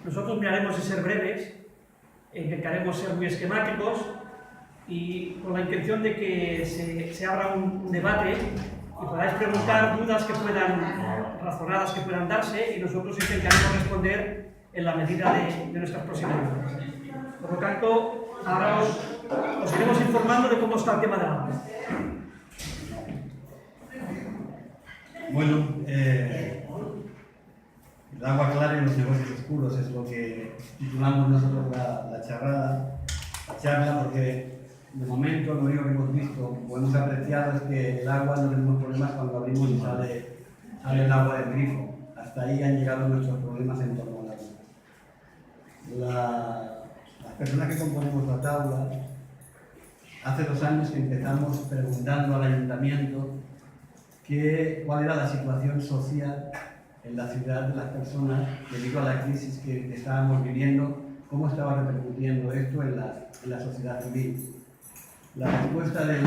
Nosotros miraremos de ser breves, intentaremos ser muy esquemáticos y con la intención de que se abra un debate y podáis preguntar dudas razonadas que puedan darse y nosotros intentaremos responder en la medida de nuestras posibilidades. Por lo tanto, ahora os iremos informando de cómo está el tema del agua. Bueno, el agua clara y los negocios oscuros es lo que titulamos nosotros la charla, porque de momento lo único que hemos visto o hemos apreciado es que el agua no tenemos problemas cuando abrimos y sale el agua del grifo. Hasta ahí han llegado nuestros problemas en torno al agua. Las personas que componemos la tabla, hace 2 años que empezamos preguntando al ayuntamiento cuál era la situación social en la ciudad de las personas debido a la crisis que estábamos viviendo, cómo estaba repercutiendo esto en la sociedad civil. La respuesta del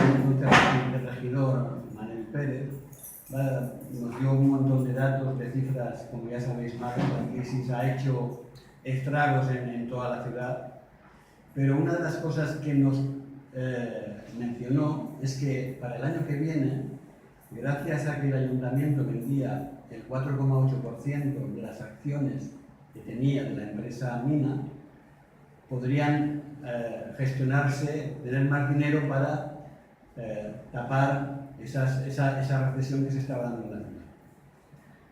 regidor Manuel Pérez nos dio un montón de datos, de cifras, como ya sabéis más, la crisis ha hecho estragos en toda la ciudad, pero una de las cosas que nos mencionó es que para el año que viene, gracias a que el ayuntamiento vendía el 4,8% de las acciones que tenía de la empresa Mina, podrían gestionarse, tener más dinero para tapar esa recesión que se estaba dando en la ciudad.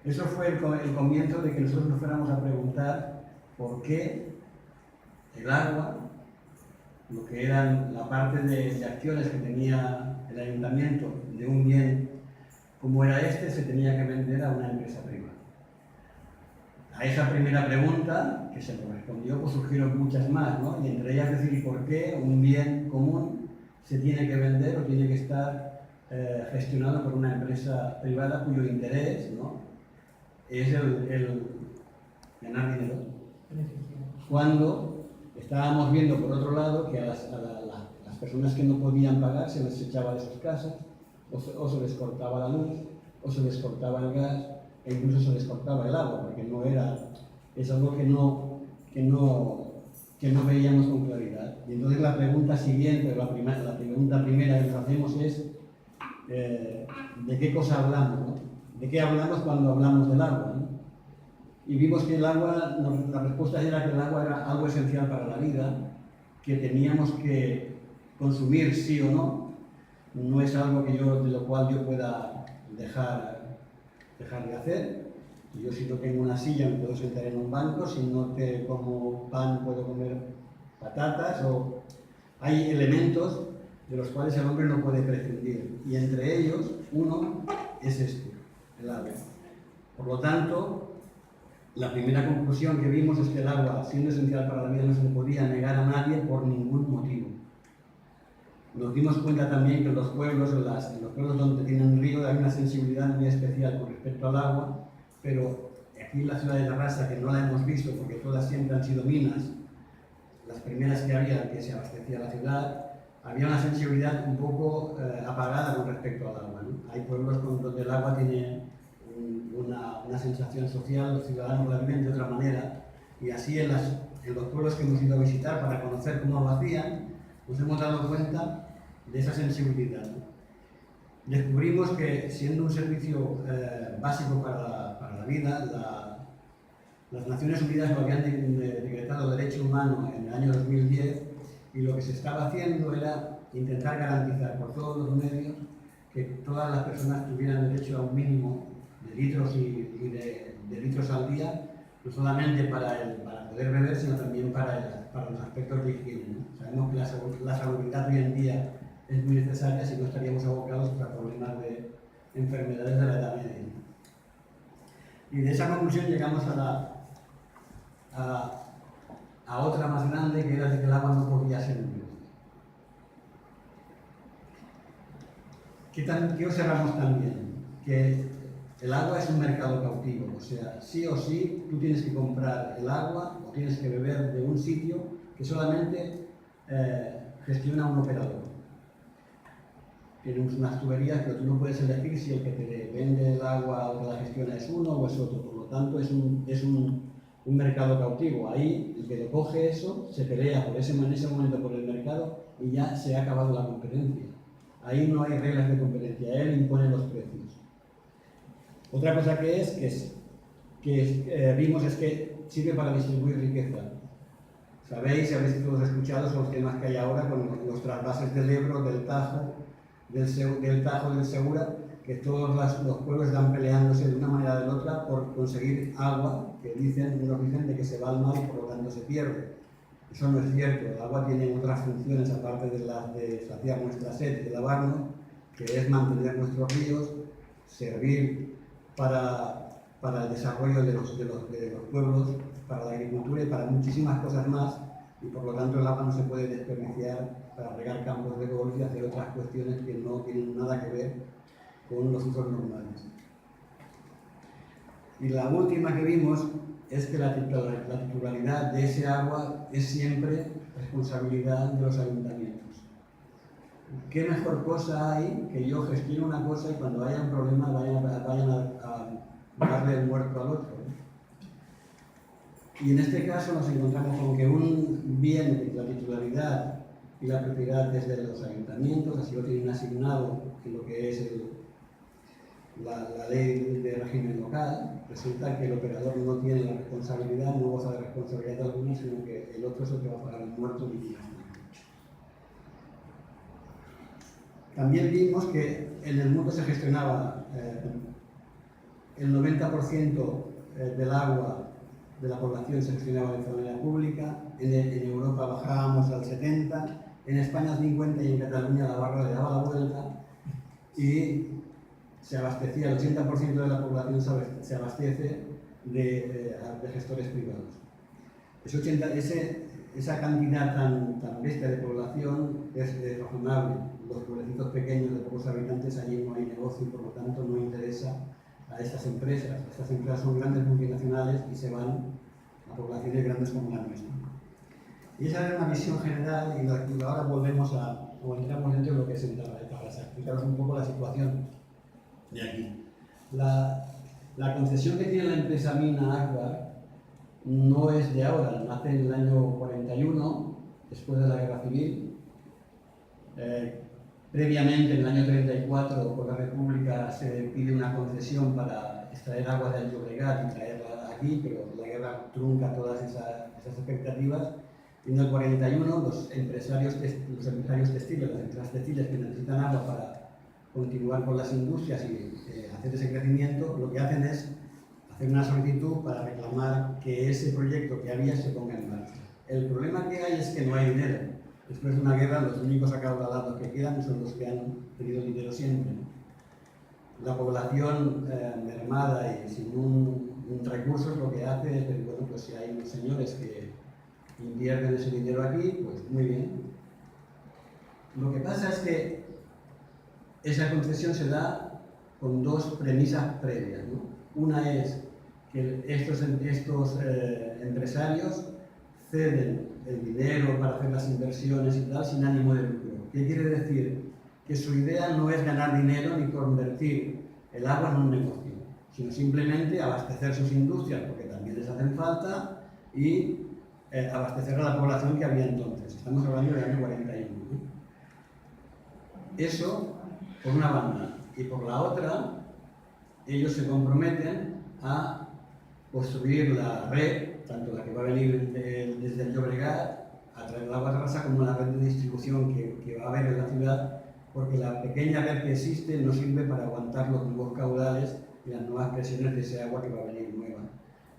Eso fue el comienzo de que nosotros nos fuéramos a preguntar por qué el agua, lo que eran la parte de acciones que tenía el ayuntamiento de un bien como era se tenía que vender a una empresa privada. A esa primera pregunta, que se correspondió, pues surgieron muchas más, ¿no? Y entre ellas decir, ¿por qué un bien común se tiene que vender o tiene que estar gestionado por una empresa privada cuyo interés, ¿no?, es el ganar dinero? Cuando estábamos viendo, por otro lado, que a las personas que no podían pagar se les echaba de sus casas, o se les cortaba la luz, o se les cortaba el gas, e incluso se les cortaba el agua, porque es algo que no veíamos con claridad. Y entonces la pregunta siguiente, la pregunta primera que nos hacemos es ¿de qué cosa hablamos, ¿no? ¿De qué hablamos cuando hablamos del agua, ¿no? Y vimos que el agua, la respuesta era que el agua era algo esencial para la vida, que teníamos que consumir sí o no. No es algo de lo cual yo pueda dejar de hacer. Yo, si no tengo una silla, me puedo sentar en un banco. Si no como pan, puedo comer patatas. Hay elementos de los cuales el hombre no puede prescindir. Y entre ellos, uno es el agua. Por lo tanto, la primera conclusión que vimos es que el agua, siendo esencial para la vida, no se le podía negar a nadie por ningún motivo. Nos dimos cuenta también que en los pueblos donde tienen un río hay una sensibilidad muy especial con respecto al agua, pero aquí en la ciudad de Tarrasa, que no la hemos visto porque todas siempre han sido minas, las primeras que había, que se abastecía la ciudad, había una sensibilidad un poco apagada con respecto al agua, ¿no? Hay pueblos donde el agua tiene una sensación social, los ciudadanos la viven de otra manera, y así en los pueblos que hemos ido a visitar para conocer cómo lo hacían, nos hemos dado cuenta de esa sensibilidad, ¿no? Descubrimos que, siendo un servicio básico para la vida, las Naciones Unidas lo habían decretado derecho humano en el año 2010, y lo que se estaba haciendo era intentar garantizar por todos los medios que todas las personas tuvieran derecho a un mínimo de litros y de litros al día, no solamente para poder beber, sino también para los aspectos de higiene, ¿no? Sabemos que la salubridad hoy en día es muy necesaria, si no estaríamos abocados a problemas de enfermedades de la edad media. Y de esa conclusión llegamos a otra más grande, que era de que el agua no podía ser un bien. ¿Qué observamos también? Que el agua es un mercado cautivo, o sea, sí o sí tú tienes que comprar el agua o tienes que beber de un sitio que solamente gestiona un operador. Tenemos unas tuberías, pero tú no puedes elegir si el que te vende el agua o te la gestiona es uno o es otro. Por lo tanto, es un un mercado cautivo. Ahí el que lo coge eso se pelea por en ese momento por el mercado y ya se ha acabado la competencia. Ahí no hay reglas de competencia, él impone los precios. Otra cosa que vimos es que sirve para distribuir riqueza. Sabéis, habéis todos escuchado sobre los temas que hay ahora con los trasvases del Ebro, del Tajo, del Segura, que todos los pueblos están peleándose de una manera o de otra por conseguir agua, que unos dicen de que se va al mar y por lo tanto se pierde. Eso no es cierto, el agua tiene otras funciones aparte de saciar nuestra sed y de lavarnos, que es mantener nuestros ríos, servir para el desarrollo de los pueblos, para la agricultura y para muchísimas cosas más, y por lo tanto el agua no se puede desperdiciar para regar campos de golf y hacer otras cuestiones que no tienen nada que ver con los usos normales. Y la última que vimos es que la titularidad de ese agua es siempre responsabilidad de los ayuntamientos. ¿Qué mejor cosa hay que yo gestione una cosa y cuando haya un problema vayan a darle el muerto al otro? Y en este caso nos encontramos con que un bien, la titularidad y la propiedad es de los ayuntamientos, así lo tienen asignado en lo que es la ley de régimen local. Resulta que el operador no tiene la responsabilidad, no goza de responsabilidad alguna, sino que el otro es el que va a pagar el muerto mínimamente. También vimos que en el mundo se gestionaba el 90% del agua de la población se gestionaba de manera pública, en Europa bajábamos al 70%, en España al 50% y en Cataluña la barra le daba la vuelta y se abastecía, el 80% de la población se abastece de gestores privados. Esa cantidad tan bestia de población es razonable. Los pueblecitos pequeños de pocos habitantes, allí no hay negocio y por lo tanto no interesa a estas empresas. Estas empresas son grandes multinacionales y se van a poblaciones grandes como la nuestra. Y esa era una visión general y ahora volvemos o entramos dentro de lo que es el para explicaros un poco la situación de aquí. La concesión que tiene la empresa Mina Agbar no es de ahora, nace en el año 41, después de la Guerra Civil. Previamente, en el año 34, por la República se pide una concesión para extraer agua del Llobregat y traerla aquí, pero la guerra trunca todas esas expectativas. Y en el 41, los empresarios textiles, las empresas textiles que necesitan agua para continuar con las industrias y hacer ese crecimiento, lo que hacen es hacer una solicitud para reclamar que ese proyecto que había se ponga en marcha. El problema que hay es que no hay dinero. Después de una guerra, los únicos acaudalados que quedan son los que han tenido dinero siempre, ¿no? La población mermada y sin un recurso lo que hace es decir, bueno, pues si hay unos señores que invierten ese dinero aquí, pues muy bien. Lo que pasa es que esa concesión se da con dos premisas previas, ¿no? Una es que estos empresarios ceden el dinero para hacer las inversiones y tal sin ánimo de lucro. ¿Qué quiere decir? Que su idea no es ganar dinero ni convertir el agua en un negocio, sino simplemente abastecer sus industrias, porque también les hacen falta, y abastecer a la población que había entonces. Estamos hablando del año 41, ¿no? Eso, por una banda. Y por la otra, ellos se comprometen a construir la red, tanto la que va a venir desde el Llobregat a traer el agua de Rasa, como la red de distribución que va a haber en la ciudad, porque la pequeña red que existe no sirve para aguantar los nuevos caudales y las nuevas presiones de ese agua que va a venir nueva.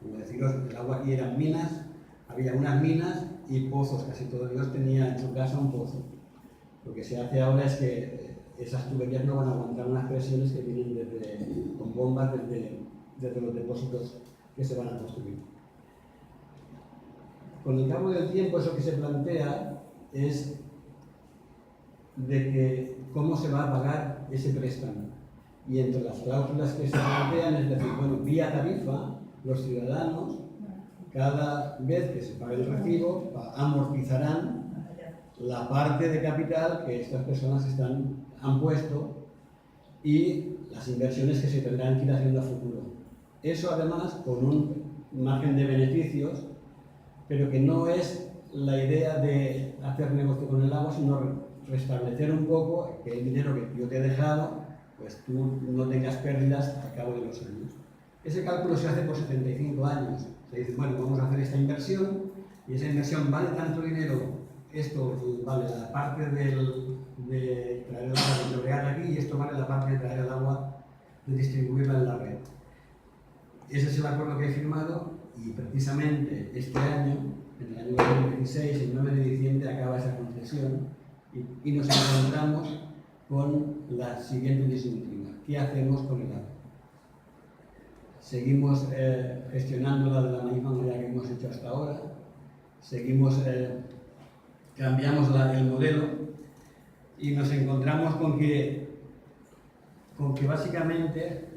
Como deciros, el agua aquí eran minas, había unas minas y pozos, casi todos ellos tenían en su casa un pozo. Lo que se hace ahora es que esas tuberías no van a aguantar unas presiones que vienen con bombas desde los depósitos que se van a construir. Con el cabo del tiempo, eso que se plantea es de que cómo se va a pagar ese préstamo. Y entre las cláusulas que se plantean es decir, bueno, vía tarifa, los ciudadanos, cada vez que se pague el recibo, amortizarán la parte de capital que estas personas han puesto y las inversiones que se tendrán que ir haciendo a futuro. Eso además con margen de beneficios, pero que no es la idea de hacer negocio con el agua, sino restablecer un poco que el dinero que yo te he dejado, pues tú no tengas pérdidas a cabo de los años. Ese cálculo se hace por 75 años. Se dice, bueno, vamos a hacer esta inversión y esa inversión vale tanto dinero, esto vale la parte de traer el agua de Llobregat aquí y esto vale la parte de traer el agua, de distribuirla en la red. Ese es el acuerdo que he firmado y precisamente este año, en el año 2016, el 9 de diciembre, acaba esa concesión y nos encontramos con la siguiente disyuntiva. ¿Qué hacemos con el agua? Seguimos gestionándola de la misma manera que hemos hecho hasta ahora, seguimos, cambiamos el modelo y nos encontramos con que básicamente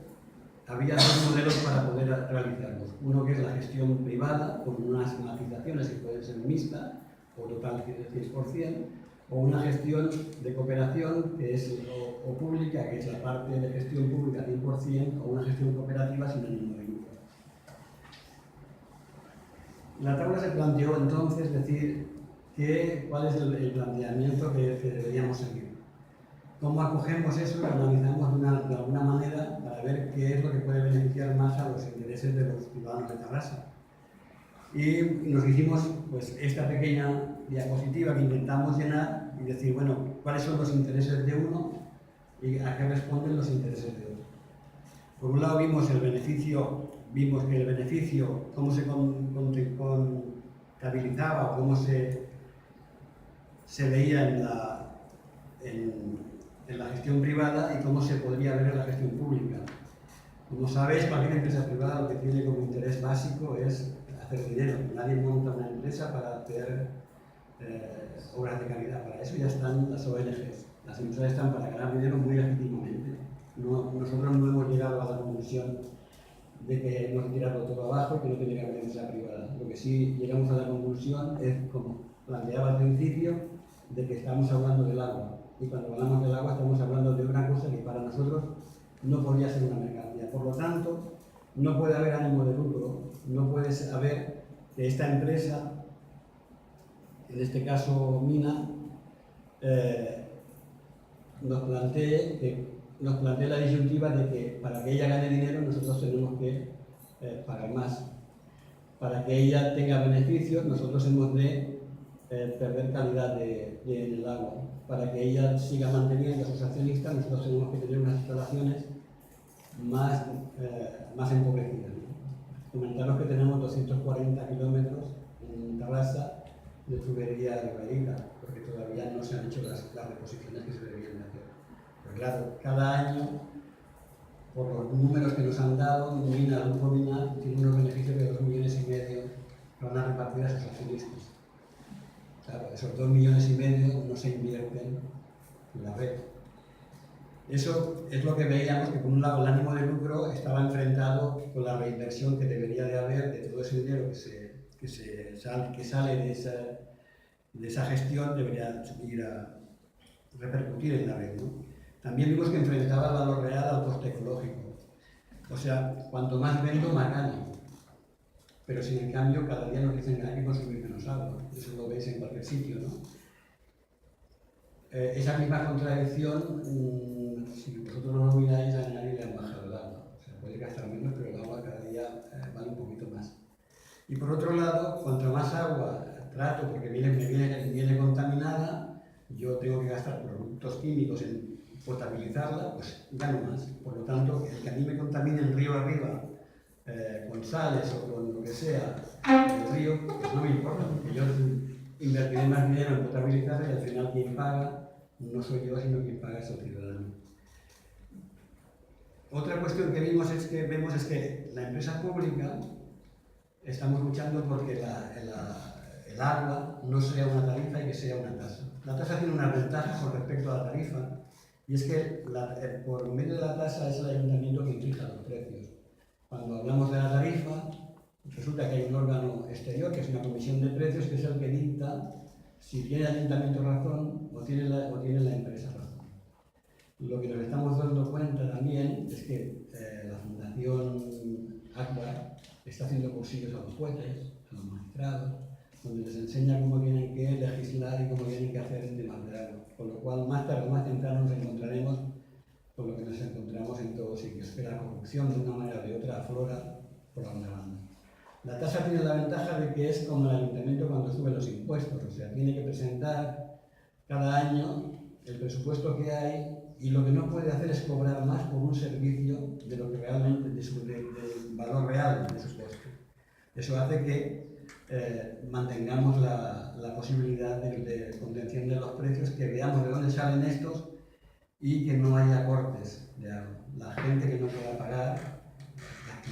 había dos modelos para poder realizarlos. Uno que es la gestión privada, con unas matizaciones que pueden ser mixtas o total 100%, o una gestión de cooperación que es o pública, que es la parte de gestión pública 100%, o una gestión cooperativa sin ánimo de lucro. La tabla se planteó entonces decir cuál es el planteamiento que deberíamos seguir. ¿Cómo acogemos eso y lo analizamos de alguna manera para ver qué es lo que puede beneficiar más a los intereses de los ciudadanos de Tarrasa? Y nos hicimos pues, esta pequeña diapositiva que intentamos llenar y decir, bueno, cuáles son los intereses de uno y a qué responden los intereses de otro. Por un lado vimos que el beneficio, cómo se contabilizaba o cómo se veía en la gestión privada y cómo se podría ver en la gestión pública. Como sabéis, cualquier empresa privada lo que tiene como interés básico es hacer dinero. Nadie monta una empresa para hacer obras de calidad. Para eso ya están las ONGs. Las empresas están para ganar dinero muy legítimamente. Nosotros no hemos llegado a la conclusión de que hemos tirado todo abajo y que no tiene que haber empresa privada. Lo que sí llegamos a la conclusión es, como planteaba al principio, de que estamos hablando del agua. Y cuando hablamos del agua estamos hablando de una cosa que para nosotros no podría ser una mercancía. Por lo tanto, no puede haber ánimo de lucro, no puede haber que esta empresa, en este caso Mina, nos plantee la disyuntiva de que para que ella gane dinero nosotros tenemos que pagar más. Para que ella tenga beneficios nosotros hemos de perder calidad del agua. Para que ella siga manteniendo a sus accionistas nosotros tenemos que tener unas instalaciones más empobrecidas. Comentaros que tenemos 240 kilómetros en Tarrasa de tubería de Ibérica, porque todavía no se han hecho las reposiciones que se deberían de hacer. Pero claro, cada año, por los números que nos han dado, el grupo Mina tiene unos beneficios de 2,5 millones que van a repartir a sus accionistas. Claro, esos 2,5 millones no se invierten en la red. Eso es lo que veíamos, que por un lado el ánimo de lucro estaba enfrentado con la reinversión que debería de haber de todo ese dinero que sale de esa gestión, debería ir a repercutir en la red, ¿no? También vimos que enfrentaba el valor real al coste ecológico. O sea, cuanto más vendo, más gano. Pero si en cambio cada día nos dicen que hay que consumir menos agua. Eso lo veis en cualquier sitio, ¿no? Esa misma contradicción, si vosotros no lo miráis, a nadie le han bajado el agua. O sea, puede gastar menos, pero el agua cada día vale un poquito más. Y por otro lado, cuanto más agua trato, porque me viene contaminada, yo tengo que gastar productos químicos en potabilizarla, pues gano más. Por lo tanto, el que a mí me contamine en río arriba, con sales o con lo que sea, el río, pues no me importa, porque yo invertiré más dinero en potabilizarla y al final quien paga no soy yo, sino quien paga es el ciudadano. Otra cuestión que vemos es que la empresa pública estamos luchando porque el agua no sea una tarifa y que sea una tasa. La tasa tiene una ventaja con respecto a la tarifa y es que por medio de la tasa es el ayuntamiento quien fija los precios. Cuando hablamos de la tarifa, resulta que hay un órgano exterior, que es una comisión de precios, que es el que dicta si tiene el ayuntamiento razón o tiene la empresa razón. Lo que nos estamos dando cuenta también es que la Fundación Aqua está haciendo cursillos a los jueces, a los magistrados, donde les enseña cómo tienen que legislar y cómo tienen que hacer en temas de agua. Con lo cual, más tarde o más temprano nos encontraremos con lo que nos encontramos en todos sitios, que la corrupción de una manera o de otra aflora por la banda. La tasa tiene la ventaja de que es como el ayuntamiento cuando sube los impuestos, o sea, tiene que presentar cada año el presupuesto que hay y lo que no puede hacer es cobrar más por un servicio de lo que realmente, del valor real de su coste. Eso hace que mantengamos la posibilidad de contención de los precios, que veamos de dónde salen estos y que no haya cortes de agua. La gente que no pueda pagar,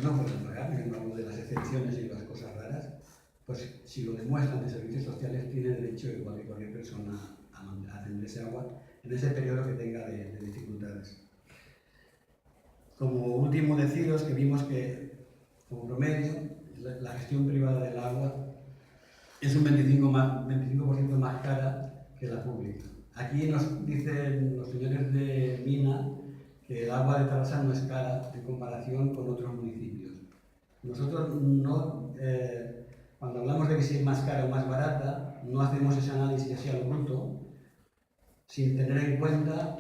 no pueden pagar, que no hablo de las excepciones y las cosas raras, pues si lo demuestran de servicios sociales, tiene derecho, igual que cualquier persona, a tener ese agua en ese periodo que tenga de dificultades. Como último, deciros que vimos que, como promedio, la gestión privada del agua es un 25% más cara que la pública. Aquí nos dicen los señores de Mina que el agua de Tarrasa no es cara en comparación con otros municipios. Nosotros no, cuando hablamos de que si es más cara o más barata, no hacemos ese análisis así al bruto, sin tener en cuenta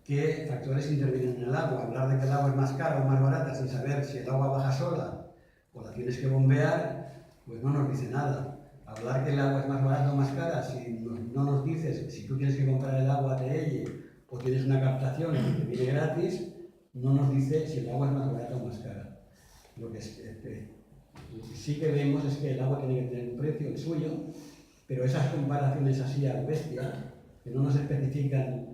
qué factores intervienen en el agua. Hablar de que el agua es más cara o más barata sin saber si el agua baja sola o la tienes que bombear, pues no nos dice nada. Hablar que el agua es más barata o más cara, si no nos dices si tú tienes que comprar el agua de ella o tienes una captación y te viene gratis, no nos dice si el agua es más barata o más cara. Lo que sí que vemos es que el agua tiene que tener un precio, el suyo, pero esas comparaciones así a bestia, que no nos especifican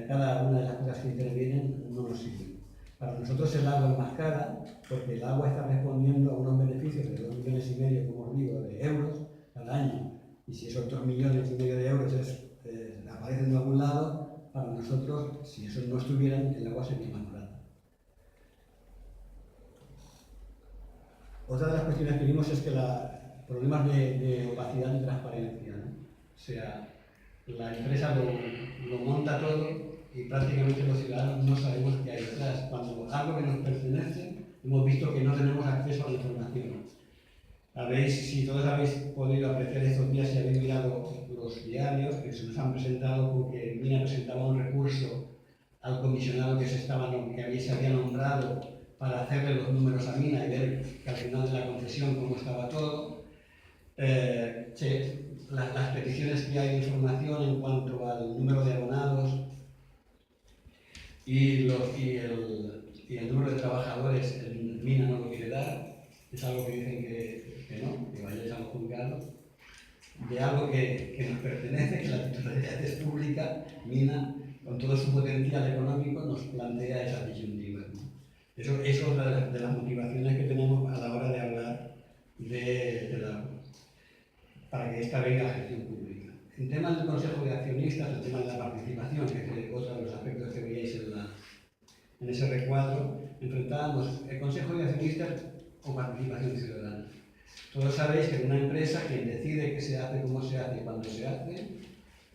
cada una de las cosas que intervienen, no nos sirven. Para nosotros el agua es más cara porque el agua está respondiendo a unos beneficios de 2,5 millones, como os digo, de euros al año. Y si esos 2,5 millones de euros aparecen de algún lado, para nosotros, si esos no estuvieran, el agua sería más barata. Otra de las cuestiones que vimos es que problemas de opacidad y transparencia, ¿no? O sea, la empresa lo monta todo y prácticamente los ciudadanos no sabemos qué hay detrás. Cuando algo que nos pertenece, hemos visto que no tenemos acceso a la información. Si todos habéis podido apreciar estos días, si habéis mirado los diarios, que se nos han presentado porque Mina presentaba un recurso al comisionado que se había nombrado para hacerle los números a Mina y ver que al final de la concesión cómo estaba todo. Las peticiones que hay de información en cuanto al número de abonados y el número de trabajadores, el Mina no lo quiere dar, es algo que dicen que no, que vayáis a los juzgados, de algo que nos pertenece, que la titularidad es pública. Mina, con todo su potencial económico, nos plantea esas disyuntivas, ¿no? Eso es otra de las motivaciones que tenemos a la hora de hablar para que esta venga a la gestión pública. En temas del Consejo de Accionistas, el tema de la participación, que es otro de los aspectos que veíais en ese recuadro, enfrentábamos el Consejo de Accionistas o participación ciudadana. Todos sabéis que en una empresa quien decide qué se hace, cómo se hace y cuándo se hace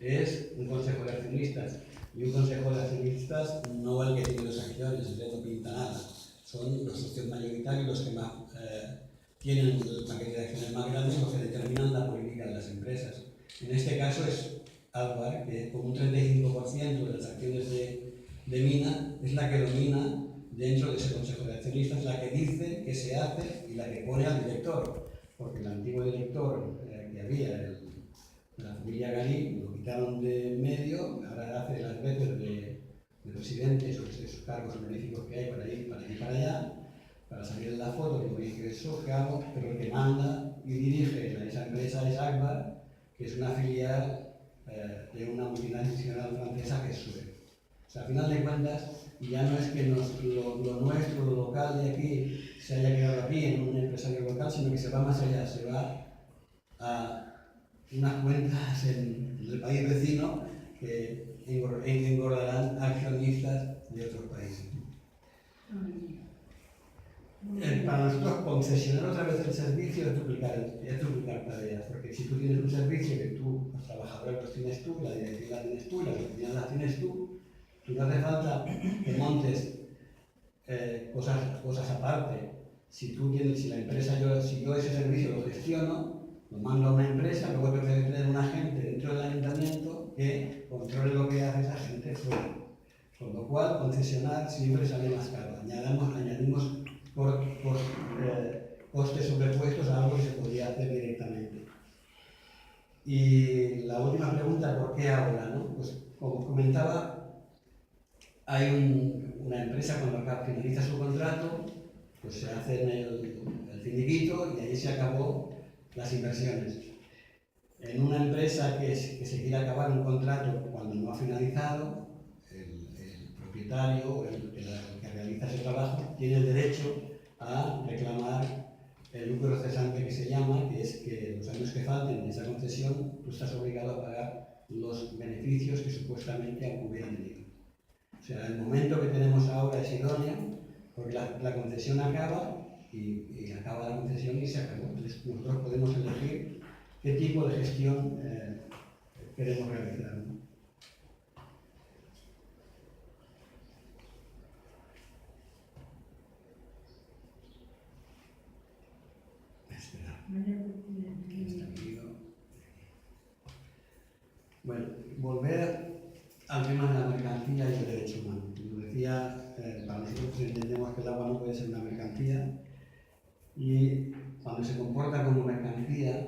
es un Consejo de Accionistas. Y un Consejo de Accionistas no el que tiene las acciones, no pinta nada. Son los socios mayoritarios los que más tienen el paquete de acciones más grande, los que determinan la política de las empresas. En este caso es Alvar, que con un 35% de las acciones de Mina es la que domina dentro de ese Consejo de Accionistas, la que dice qué se hace y la que pone al director, porque el antiguo director que había, de la familia Galí, lo quitaron de medio, ahora hace las veces de presidente, esos cargos honoríficos que hay para ir para allá, para salir en la foto, como dije, eso que hago, pero el que manda y dirige a esa empresa es Agbar, que es una filial de una multinacional francesa que es Suez. O sea, a final de cuentas, ya no es que lo nuestro, lo local de aquí, se haya quedado aquí en un empresario local, sino que se va más allá, se va a unas cuentas en el país vecino que engordarán accionistas de otros países. Para nosotros, concesionar otra vez el servicio es duplicar tareas, porque si tú tienes un servicio que los trabajadores los tienes tú, la dirección la tienes tú, las oficinas las tienes tú no hace falta que montes cosas aparte. si la empresa, si yo ese servicio lo gestiono, lo mando a una empresa, luego tengo que tener un agente dentro del ayuntamiento que controle lo que hace esa gente fuera. Con lo cual, concesionar siempre sale más caro. Añadimos costes sobrepuestos a algo que se podría hacer directamente. Y la última pregunta, ¿por qué ahora? ¿No? Pues como comentaba, hay una empresa cuando finaliza su contrato, pues se hace el finiquito y ahí se acabó las inversiones. En una empresa que se quiere acabar un contrato cuando no ha finalizado, el propietario o el que realiza ese trabajo tiene el derecho a reclamar el lucro cesante que se llama, que es que los años que falten de esa concesión tú estás obligado a pagar los beneficios que supuestamente hubieran tenido. O sea, el momento que tenemos ahora es idóneo porque la concesión acaba y acaba la concesión y se acabó. Entonces nosotros podemos elegir qué tipo de gestión queremos realizar, ¿no? Bueno, volver al tema de la mercancía y el derecho humano. Como decía, para nosotros entendemos que el agua no puede ser una mercancía y cuando se comporta como mercancía,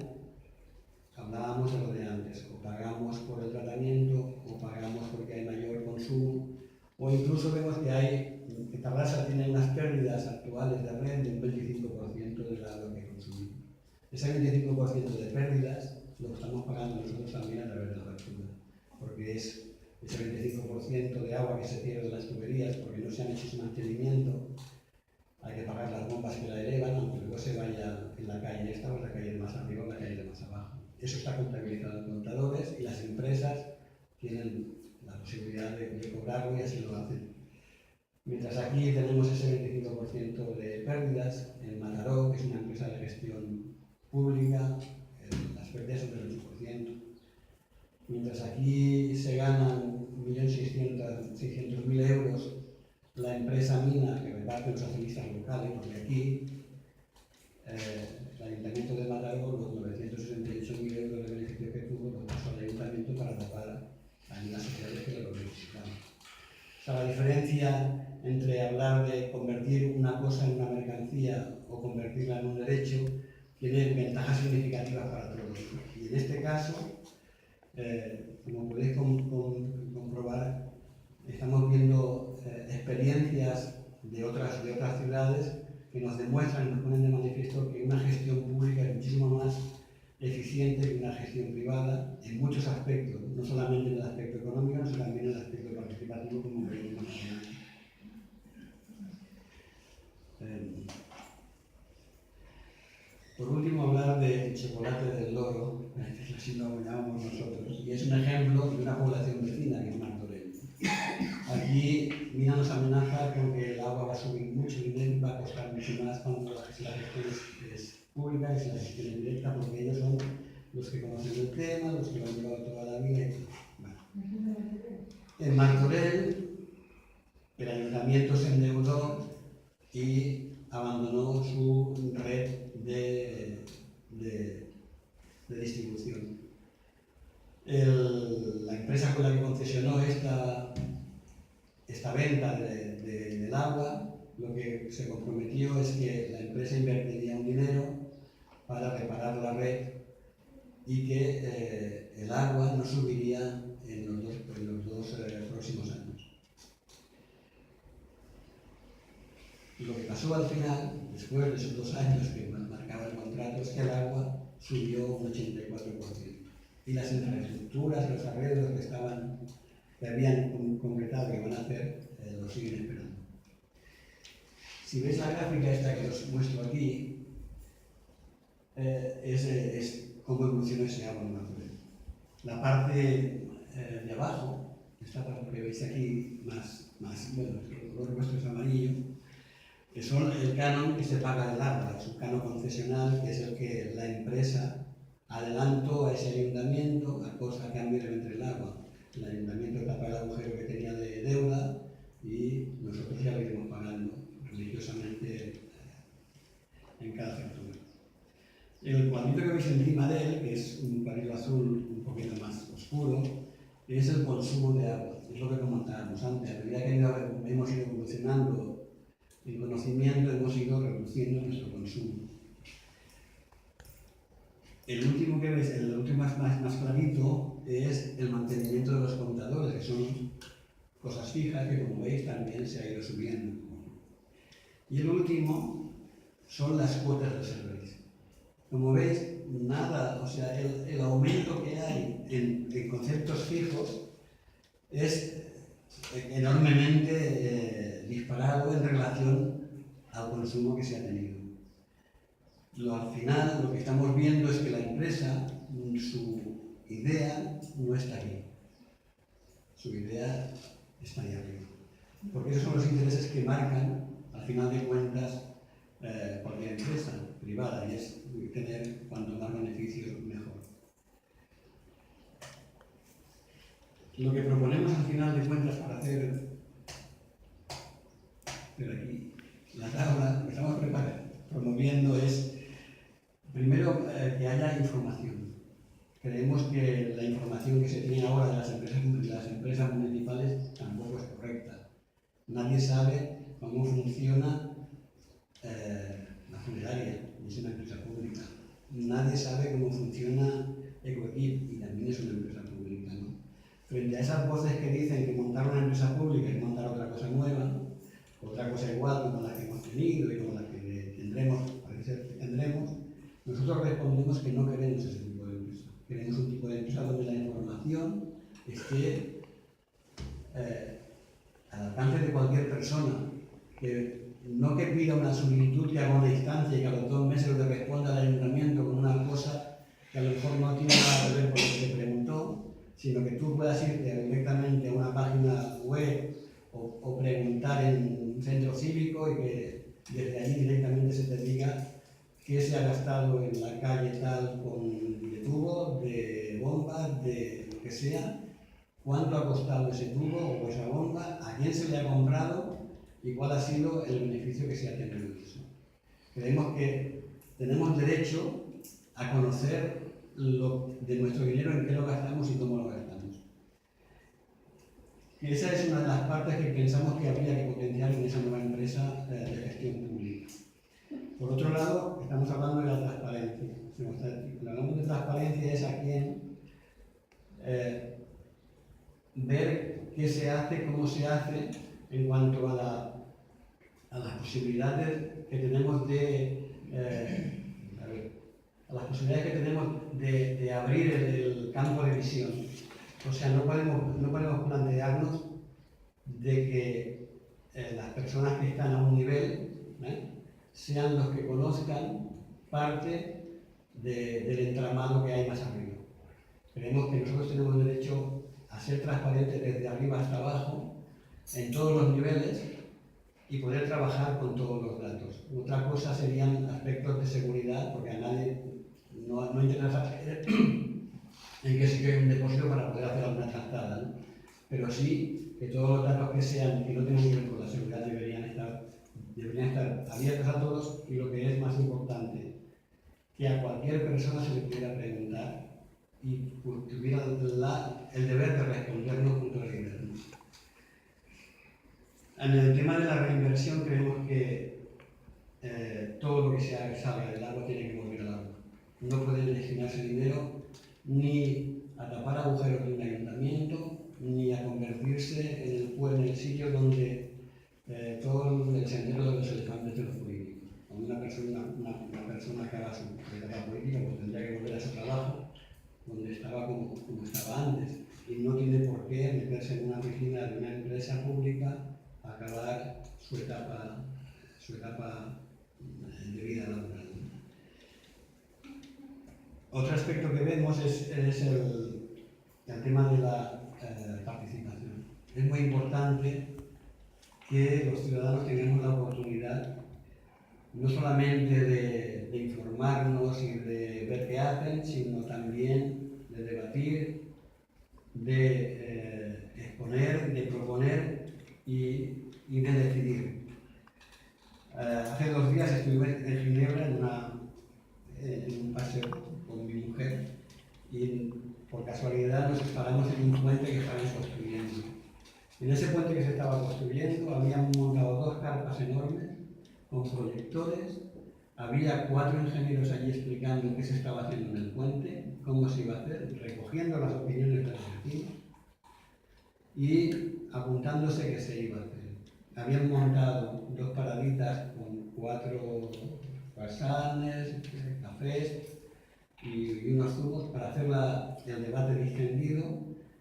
hablábamos de lo de antes, o pagamos por el tratamiento, o pagamos porque hay mayor consumo, o incluso vemos que Tarrasa tiene unas pérdidas actuales de red de un 25% del agua que consumimos. Ese 25% de pérdidas lo estamos pagando nosotros también a través de la factura, porque es ese 25% de agua que se pierde en las tuberías porque no se han hecho su mantenimiento. Hay que pagar las bombas que la elevan, aunque luego se vaya en la calle esta o en la calle de más arriba o en la calle de más abajo. Eso está contabilizado en contadores y las empresas tienen la posibilidad de cobrarlo y así lo hacen. Mientras aquí tenemos ese 25% de pérdidas, en Mataró, que es una empresa de gestión pública, las pérdidas son del 8%. Mientras aquí se ganan 1.600.000 euros, la empresa Mina, que reparte los accionistas locales, porque aquí el Ayuntamiento de Mataró, los 968.000 euros de beneficio que tuvo, los pasó al Ayuntamiento para tapar ayudas sociales que lo necesitaban. O sea, la diferencia entre hablar de convertir una cosa en una mercancía o convertirla en un derecho tiene ventajas significativas para todos. Y en este caso, como podéis comprobar, estamos viendo experiencias de otras ciudades que nos demuestran y nos ponen de manifiesto que una gestión pública es muchísimo más eficiente que una gestión privada en muchos aspectos, no solamente en el aspecto económico, sino también en el aspecto participativo, como veíamos mañana. Por último, hablar del chocolate del loro, que así lo llamamos nosotros, y es un ejemplo de una población vecina que es Martorell. Aquí Mina nos amenaza con que el agua va a subir mucho y va a costar mucho más cuando la gestión es pública y si la gestión es directa, porque ellos son los que conocen el tema, los que lo han llevado toda la vida. Bueno. En Martorell, el ayuntamiento se endeudó y abandonó su red de distribución. La empresa con la que concesionó esta venta del agua, lo que se comprometió es que la empresa invertiría un dinero para reparar la red y que el agua no subiría en los dos próximos años. Y lo que pasó al final, después de esos 2 años que marcaba el contrato, es que el agua subió un 84%. Y las infraestructuras, los arreglos que habían concretado que van a hacer, lo siguen esperando. Si veis la gráfica esta que os muestro aquí, es cómo evoluciona ese agua en Martorell. La parte de abajo, esta parte que veis aquí, bueno, el color vuestro es amarillo, que son el canon que se paga del agua, es un canon concesional que es el que la empresa adelantó a ese ayuntamiento a cambio de vender el agua. El ayuntamiento tapa el agujero que tenía de deuda y nosotros ya lo iremos pagando religiosamente en cada factura. El cuadrito que veis encima de él, que es un cuadrito azul un poquito más oscuro, es el consumo de agua. Es lo que comentábamos antes. A medida que hemos ido evolucionando en conocimiento, hemos ido reduciendo nuestro consumo. El último que veis, el último más clarito, es el mantenimiento de los contadores, que son cosas fijas que, como veis, también se ha ido subiendo. Y el último son las cuotas del servicio. Como veis, nada, o sea, el aumento que hay en conceptos fijos es enormemente disparado en relación al consumo que se ha tenido. Al final, lo que estamos viendo es que la empresa, su idea no está aquí. Su idea está ahí arriba. Porque esos son los intereses que marcan, al final de cuentas, cualquier empresa privada, y es tener cuanto más beneficios mejor. Lo que proponemos al final de cuentas para hacer, pero aquí, la tabla, lo que estamos promoviendo es, primero, que haya información. Creemos que la información que se tiene ahora de las empresas municipales tampoco es correcta. Nadie sabe cómo funciona la funeraria, es una empresa pública. Nadie sabe cómo funciona Ecoequip, y también es una empresa pública, ¿no? Frente a esas voces que dicen que montar una empresa pública es montar otra cosa nueva, otra cosa igual como la que hemos tenido y como la que tendremos, parece ser que tendremos, nosotros respondemos que no queremos ese tipo de empresa. Queremos un tipo de empresa donde la información esté al alcance de cualquier persona, no que pida una solicitud, que haga una instancia y que a los 2 meses le responda al ayuntamiento con una cosa que a lo mejor no tiene nada que ver con lo que se preguntó, sino que tú puedas irte directamente a una página web o preguntar en un centro cívico y que desde allí directamente se te diga qué se ha gastado en la calle tal de tubo, de bombas, de lo que sea, cuánto ha costado ese tubo o esa bomba, a quién se le ha comprado y cuál ha sido el beneficio que se ha tenido de eso. Creemos que tenemos derecho a conocer de nuestro dinero, en qué lo gastamos y cómo lo gastamos. Y esa es una de las partes que pensamos que habría que potenciar en esa nueva empresa de gestión pública. Por otro lado, estamos hablando de la transparencia. Cuando hablamos de transparencia es a quién ver qué se hace, cómo se hace, en cuanto a las posibilidades que tenemos de abrir el campo de visión. O sea, no podemos plantearnos de que las personas que están a un nivel sean los que conozcan parte del entramado que hay más arriba. Creemos que nosotros tenemos derecho a ser transparentes desde arriba hasta abajo, en todos los niveles, y poder trabajar con todos los datos. Otra cosa serían aspectos de seguridad, porque a nadie no interesa saber en qué sitio hay un depósito para poder hacer alguna trastada, ¿no? Pero sí que todos los datos que no tengan que ver con la seguridad deberían estar abiertos a todos, y lo que es más importante, que a cualquier persona se le pudiera preguntar y tuviera el deber de respondernos junto a la libertad. En el tema de la reinversión creemos que todo lo que salga del agua tiene que volver al agua. No puede destinarse dinero ni a tapar agujeros de un ayuntamiento, ni a convertirse en el sitio donde todo el sendero de los elefantes de los políticos. Cuando una persona que haga su carrera política, pues tendría que volver a su trabajo, donde estaba como estaba antes, y no tiene por qué meterse en una oficina de una empresa pública a acabar su etapa de vida laboral. Otro aspecto que vemos es el tema de la participación. Es muy importante que los ciudadanos tengamos la oportunidad no solamente de informarnos y de ver qué hacen, sino también de debatir, de exponer, de proponer y de decidir. Hace 2 días estuve en Ginebra en un paseo con mi mujer y por casualidad nos paramos en un puente que estaban construyendo. En ese puente que se estaba construyendo habían montado 2 carpas enormes con proyectores. Había 4 ingenieros allí explicando qué se estaba haciendo en el puente, cómo se iba a hacer, recogiendo las opiniones de los vecinos y apuntándose qué se iba a hacer. Habían montado 2 paraditas con 4 croissants, cafés y unos zumos para hacer el debate distendido,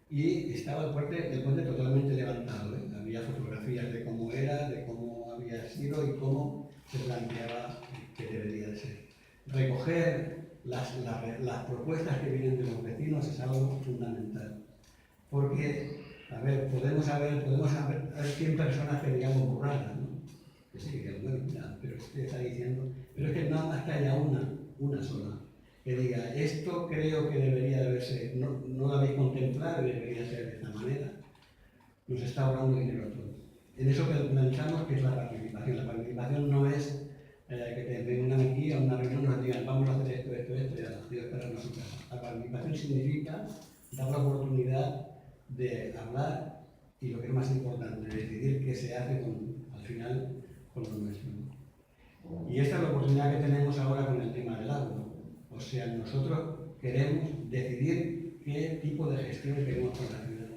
y estaba el puente totalmente levantado. Había fotografías de cómo era, de cómo había sido y cómo se planteaba que debería de ser. Recoger las propuestas que vienen de los vecinos es algo fundamental, porque, a ver, podemos haber 100 personas que digamos burradas, ¿no? Que sí, que bueno, mira, pero usted está diciendo, pero es que nada más que haya una sola, que diga, esto creo que debería de haberse, no lo habéis contemplado y debería ser de esta manera, nos está ahorrando dinero a todos. En eso pensamos que es la participación. La participación no es que te vengan aquí a una reunión y nos digan, vamos a hacer esto, y a las 10 esperar a su casa. La participación significa dar la oportunidad de hablar y, lo que es más importante, decidir qué se hace al final con lo nuestro. Y esta es la oportunidad que tenemos ahora con el tema del agua. O sea, nosotros queremos decidir qué tipo de gestión queremos con la ciudad.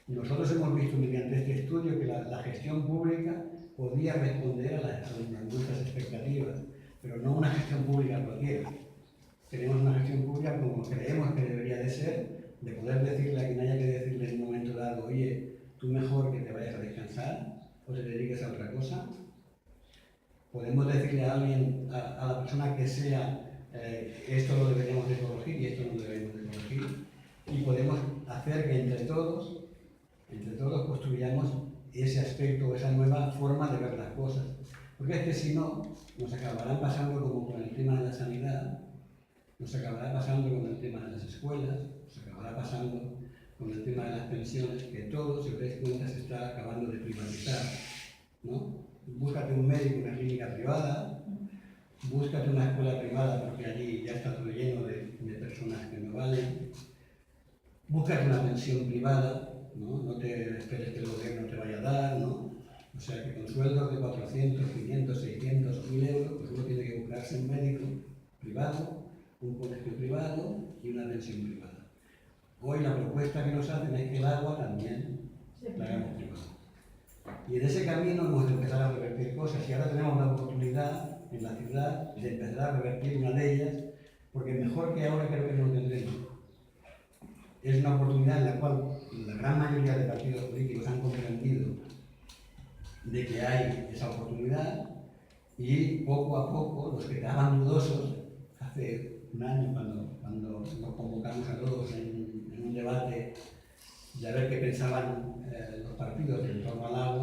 Nosotros hemos visto mediante este estudio que la gestión pública podía responder a nuestras expectativas, pero no una gestión pública cualquiera. Queremos una gestión pública como creemos que debería de ser, de poder decirle a quien haya que decirle en un momento dado, oye, tú mejor que te vayas a descansar o te dediques a otra cosa. Podemos decirle a alguien, a la persona que sea, esto lo deberíamos de corregir y esto no lo debemos de corregir. Y podemos hacer que entre todos construyamos ese aspecto, esa nueva forma de ver las cosas. Porque es que si no, nos acabarán pasando como con el tema de la sanidad, nos acabará pasando con el tema de las escuelas, nos acabará pasando con el tema de las pensiones, que todo, si os dais cuenta, se está acabando de privatizar, ¿no? Búscate un médico en una clínica privada, búscate una escuela privada porque allí ya está todo lleno de personas que no valen, búscate una pensión privada, no te esperes que el gobierno te vaya a dar, ¿no? O sea que con sueldos de 400, 500, 600, 1000 euros, pues uno tiene que buscarse un médico privado, un colegio privado y una pensión privada. Hoy la propuesta que nos hacen es que el agua también la hagamos privada. Y en ese camino hemos de empezar a revertir cosas, y ahora tenemos la oportunidad en la ciudad de empezar a revertir una de ellas, porque mejor que ahora creo que no lo tendremos. Es una oportunidad en la cual la gran mayoría de partidos políticos han comprendido de que hay esa oportunidad, y poco a poco los que estaban dudosos hace un año cuando nos convocamos a todos en un debate de a ver qué pensaban los partidos en torno al agua,